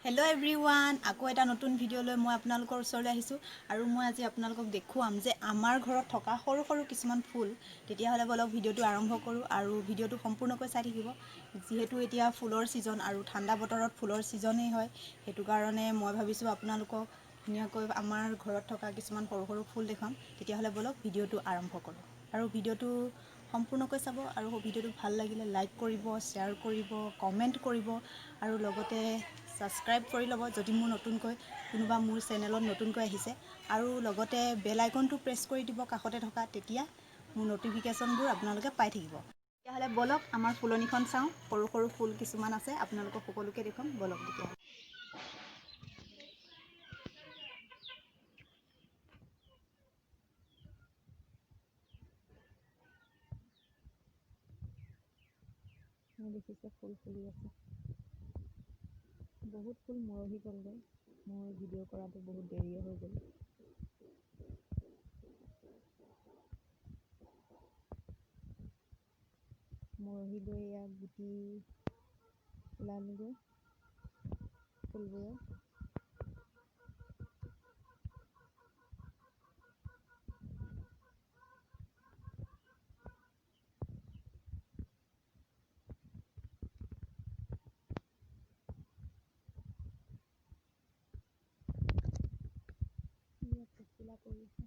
Hello' everyone, আকৌ এটা নতুন ভিডিঅ' লৈ মই আপোনালোকৰ ওচৰলৈ আহিছোঁ আৰু মই আজি আপোনালোকক দেখুৱাম যে আমাৰ ঘৰত থকা সৰু সৰু কিছুমান ফুল। তেতিয়াহ'লে বলক ভিডিঅ'টো আৰম্ভ কৰোঁ আৰু ভিডিঅ'টো সম্পূৰ্ণকৈ চাই থাকিব। যিহেতু এতিয়া ফুলৰ ছিজন আৰু ঠাণ্ডা বতৰত ফুলৰ ছিজনেই হয়, সেইটো কাৰণে মই ভাবিছোঁ আপোনালোকক ধুনীয়াকৈ আমাৰ ঘৰত থকা কিছুমান সৰু সৰু ফুল দেখাম। তেতিয়াহ'লে বলক ভিডিঅ'টো আৰম্ভ কৰোঁ আৰু ভিডিঅ'টো সম্পূৰ্ণকৈ চাব আৰু ভিডিঅ'টো ভাল লাগিলে লাইক কৰিব, শ্বেয়াৰ কৰিব, কমেণ্ট কৰিব আৰু লগতে ছাবস্ক্ৰাইব কৰি ল'ব যদি মোৰ চেনেলত নতুনকৈ আহিছে আৰু লগতে বেল আইকনটো প্ৰেছ কৰি দিব কাষতে থকা, তেতিয়া মোৰ নটিফিকেশ্যনবোৰ আপোনালোকে পাই থাকিব। তেতিয়াহ'লে বলক আমাৰ ফুলনিখন চাওঁ। সৰু সৰু ফুল কিছুমান আছে, আপোনালোকক সকলোকে দেখুৱাম বলক তেতিয়াহ'লে। দেখিছে ফুল ফুলি আছে, বহুত ফুল মৰহি গ'লগৈ। মোৰ ভিডিঅ' কৰাটো বহুত দেৰিয়ে হৈ গ'ল। মৰহি গৈ ইয়াত গুটি ওলালগৈ ফুলবোৰৰ। ইয়াত পখিলা পৰিছে।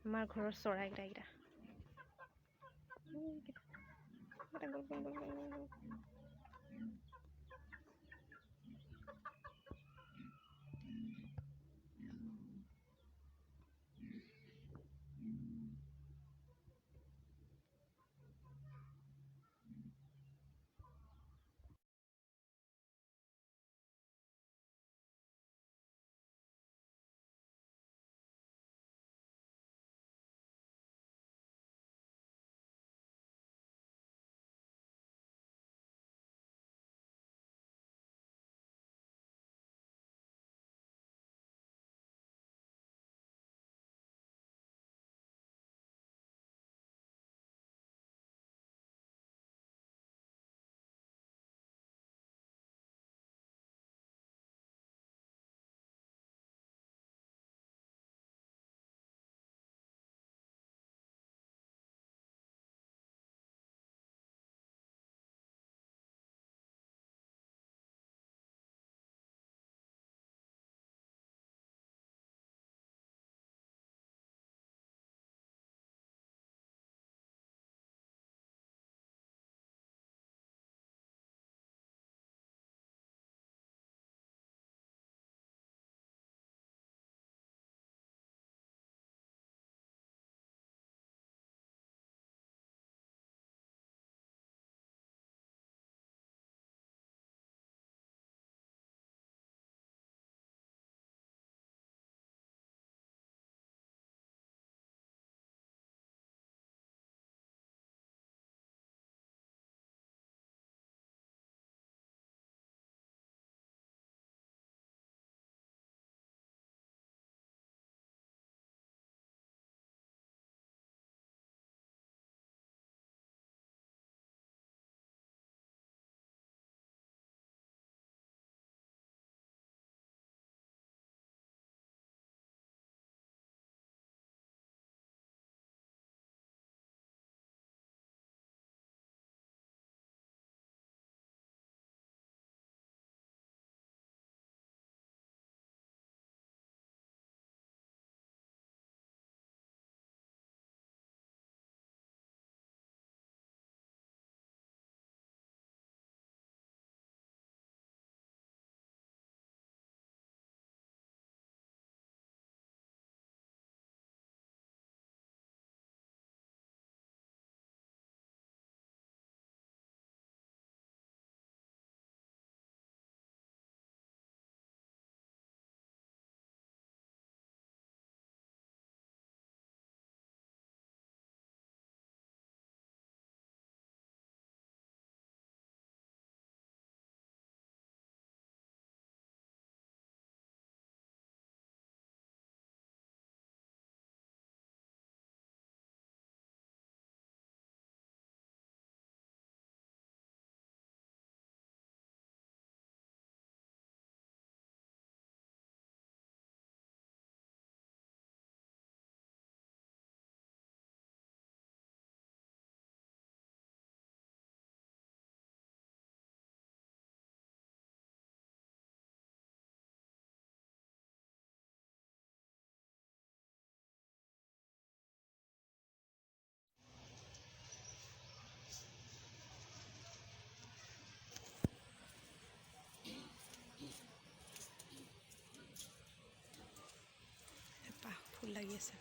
আমাৰ ঘৰৰ চৰাইকেইটা। এপাহ ফুল লাগি আছে।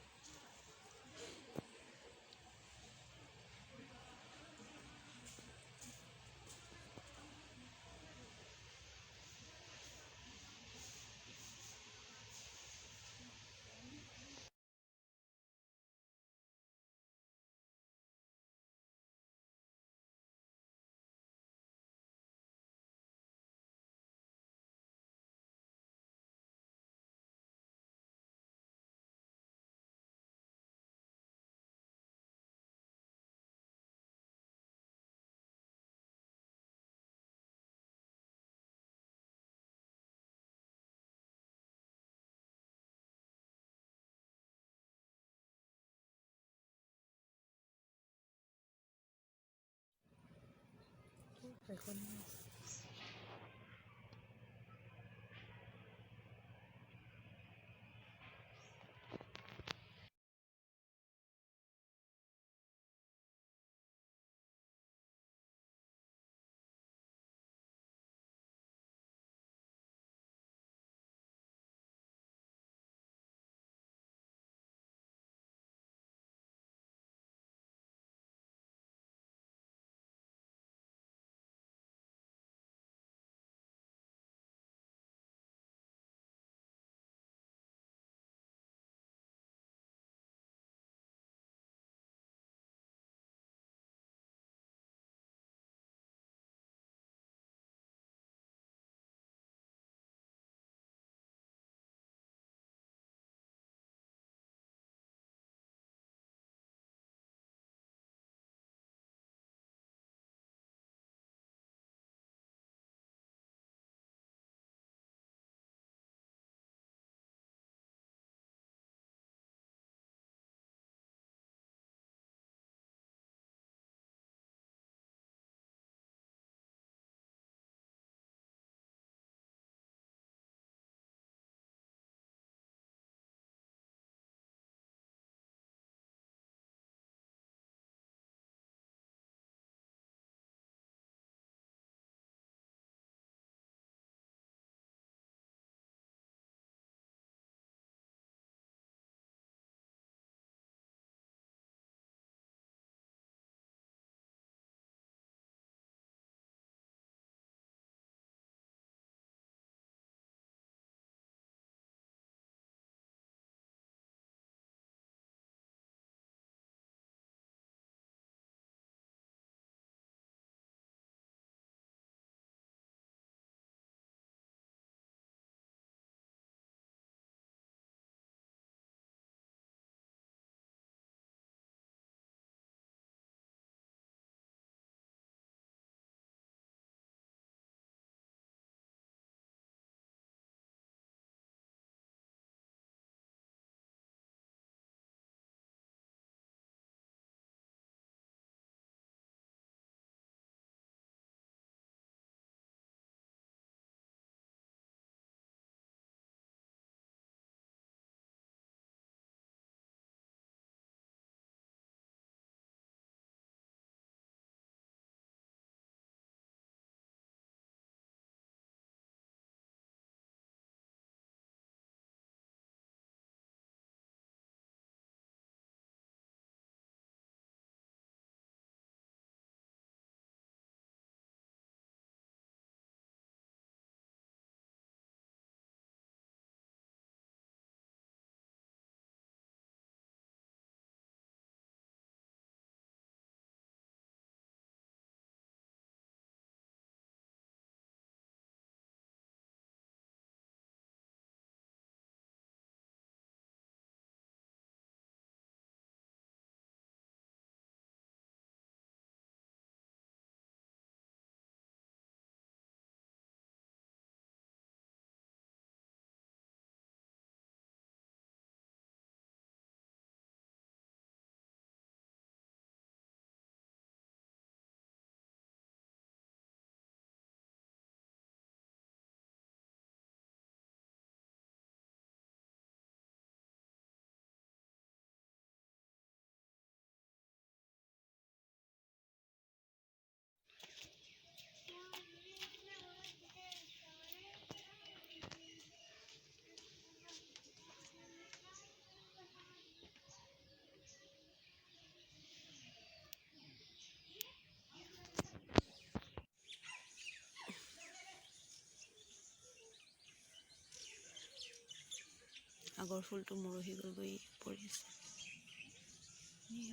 আগৰ ফুলটো মৰহি গ'লগৈ পৰি আছে,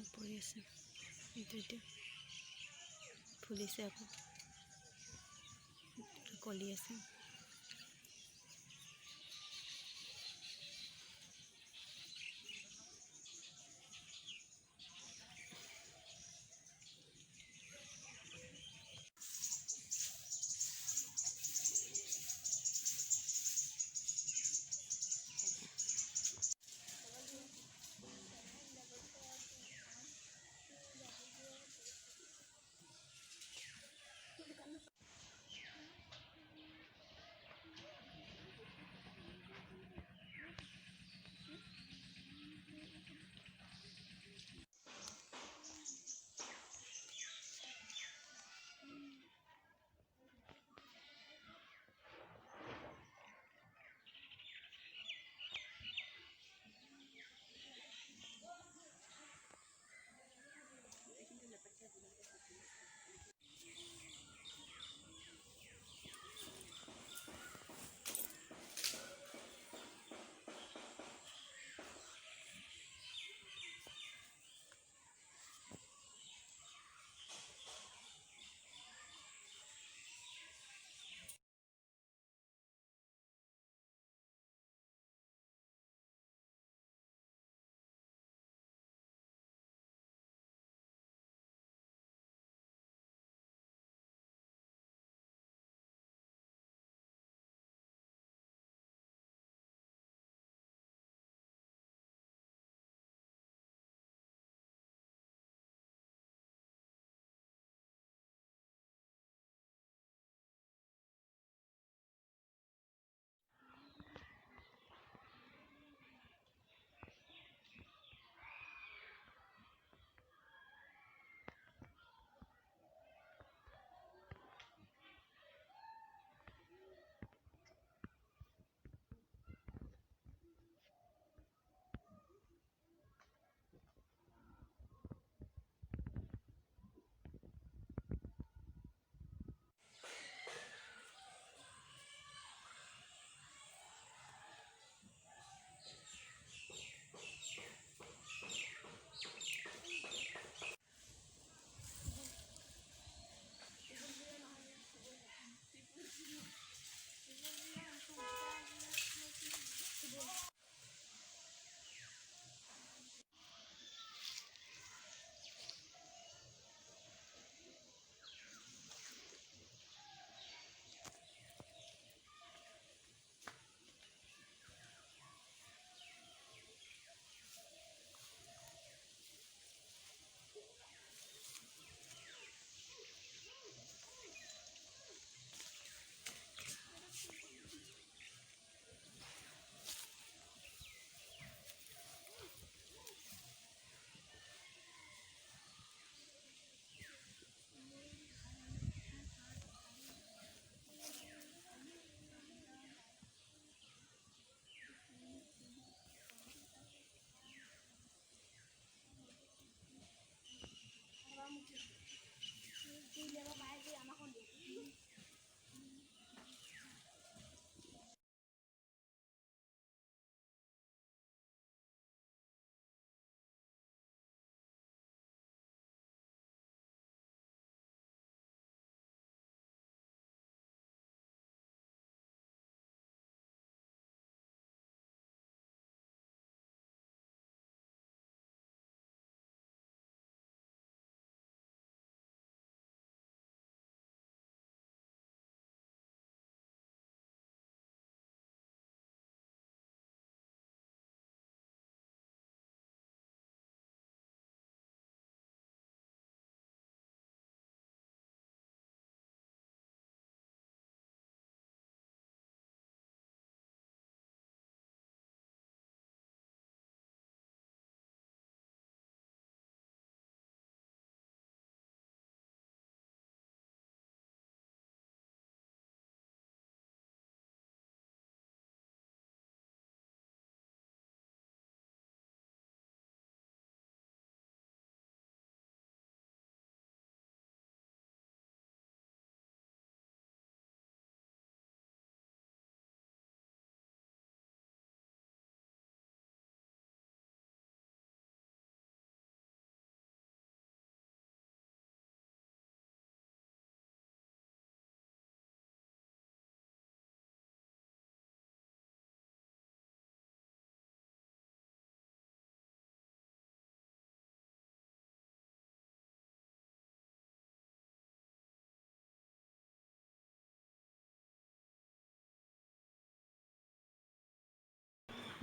পৰি আছে। এইটো এতিয়া ফুলিছে আকৌ, কলি আছে।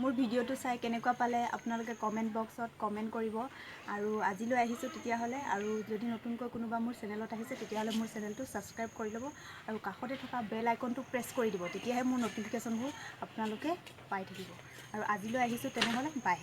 মোৰ ভিডিঅ'টো চাই কেনেকুৱা পালে আপোনালোকে কমেণ্ট বক্সত কমেণ্ট কৰিব। আৰু আজিলৈ আহিছোঁ তেতিয়াহ'লে, আৰু যদি নতুনকৈ কোনোবা মোৰ চেনেলত আহিছে তেতিয়াহ'লে মোৰ চেনেলটো ছাবস্ক্ৰাইব কৰি ল'ব আৰু কাষতে থকা বেল আইকনটো প্ৰেছ কৰি দিব, তেতিয়াহে মোৰ ন'টিফিকেশ্যনবোৰ আপোনালোকে পাই থাকিব। আৰু আজিলৈ আহিছোঁ তেনেহ'লে, বাই।